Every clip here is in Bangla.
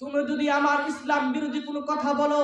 তুমি যদি আমার ইসলাম বিরোধী কোনো কথা বলো,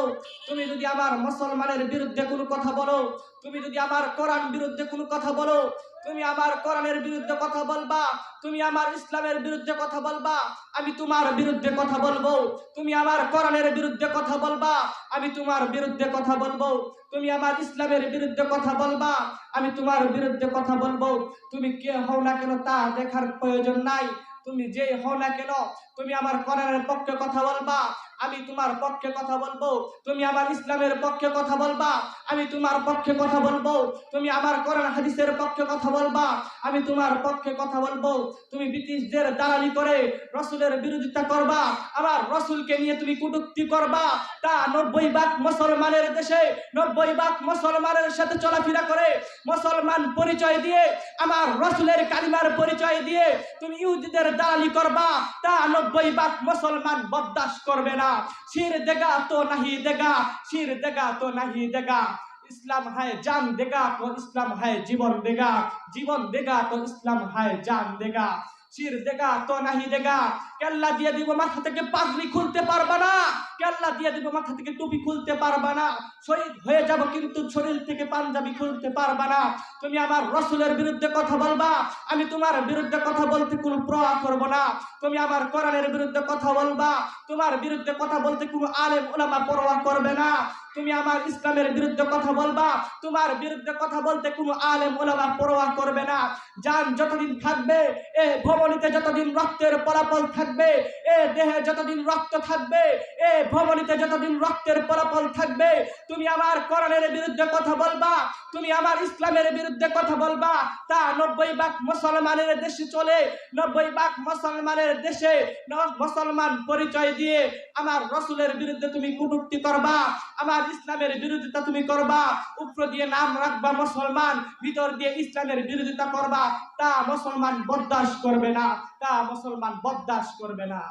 তুমি যদি আমার মুসলমানের বিরুদ্ধে কোনো কথা বলো, তুমি যদি আমার কোরআন বিরুদ্ধে কোনো কথা বলো, তুমি আমার কোরআনের বিরুদ্ধে কথা বলবা, তুমি আমার ইসলামের বিরুদ্ধে কথা বলবা, আমি তোমার বিরুদ্ধে কথা বলবো। তুমি আমার কোরআনের বিরুদ্ধে কথা বলবা, আমি তোমার বিরুদ্ধে কথা বলবো। তুমি আমার ইসলামের বিরুদ্ধে কথা বলবা, আমি তোমার বিরুদ্ধে কথা বলবো। তুমি কে হও না কেন তা দেখার প্রয়োজন নাই। তুমি যে হও না কেন, তুমি আমার কোরআনের পক্ষে কথা বলবা, আমি তোমার পক্ষে কথা বলবো। তুমি আমার ইসলামের পক্ষে কথা বলবা, আমি তোমার পক্ষে কথা বলবো। তুমি আমার কোরআন হাদিসের পক্ষে কথা বলবা, আমি তোমার পক্ষে কথা বলবো। তুমি ব্রিটিশদের দালালি করে রাসূলের বিরোধিতা করবা, আমার রাসূলকে নিয়ে তুমি কটূক্তি করবা। তা 90 ভাগ মুসলমানের দেশে 90 ভাগ মুসলমানের সাথে চলাফেরা করে মুসলমান পরিচয় দিয়ে, আমার রাসূলের কালিমার পরিচয় দিয়ে তুমি ইহুদিদের দালালি করবা। তা 90 ভাগ মুসলমান বরদাস্ত করবে না। শির দেगा तो नहीं देगा, শির देगा तो नहीं देगा। इस्लाम है जान देगा तो इस्लाम है जीवन देगा, जीवन देगा तो इस्लाम है जान देगा। শির देगा तो नहीं देगा। কেল্লা দিয়ে দিব মাথা থেকে পাগড়ি খুলতে পারবা না, কেল্লা দিয়ে দিব মাথা থেকে টুপি খুলতে পারবা না, শহীদ হয়ে যাব কিন্তু শরীর থেকে পাঞ্জাবি খুলতে পারবা না। তুমি আমার রাসূলের বিরুদ্ধে কথা বলবা, আমি তোমার বিরুদ্ধে কথা বলতে কোনো প্রয়াস করব না। তুমি আমার কোরআনের বিরুদ্ধে কথা বলবা, তোমার বিরুদ্ধে কথা বলতে কোনো আলেম উলামা পরোয়া করবে না। তুমি আমার ইসলামের বিরুদ্ধে কথা বলবা, তোমার বিরুদ্ধে কথা বলতে কোনো আলেম উলামা পরোয়া করবে না। জান যতদিন থাকবে, এ ভবনীতে যতদিন রক্তের ফলাফল থাকবে, এ দেহে যতদিন রক্ত থাকবে, এ ভবনীতে যতদিন রক্তের ফলাফল থাকবে, তুমি আমার কোরআনের বিরুদ্ধে কথা বলবা, তুমি আমার ইসলামের বিরুদ্ধে কথা বলবা। তা 90 ভাগ মুসলমানের দেশে চলে, 90 ভাগ মুসলমানের দেশে মুসলমান পরিচয় দিয়ে আমার রাসূলের বিরুদ্ধে তুমি কটূক্তি করবা, আমার ইসলামের বিরোধিতা তুমি করবা। উপর দিয়ে নাম রাখবা মুসলমান, ভিতর দিয়ে ইসলামের বিরোধিতা করবা। তা মুসলমান বরদাস্ত করবে না, তা মুসলমান বরদাস্ত করবে না।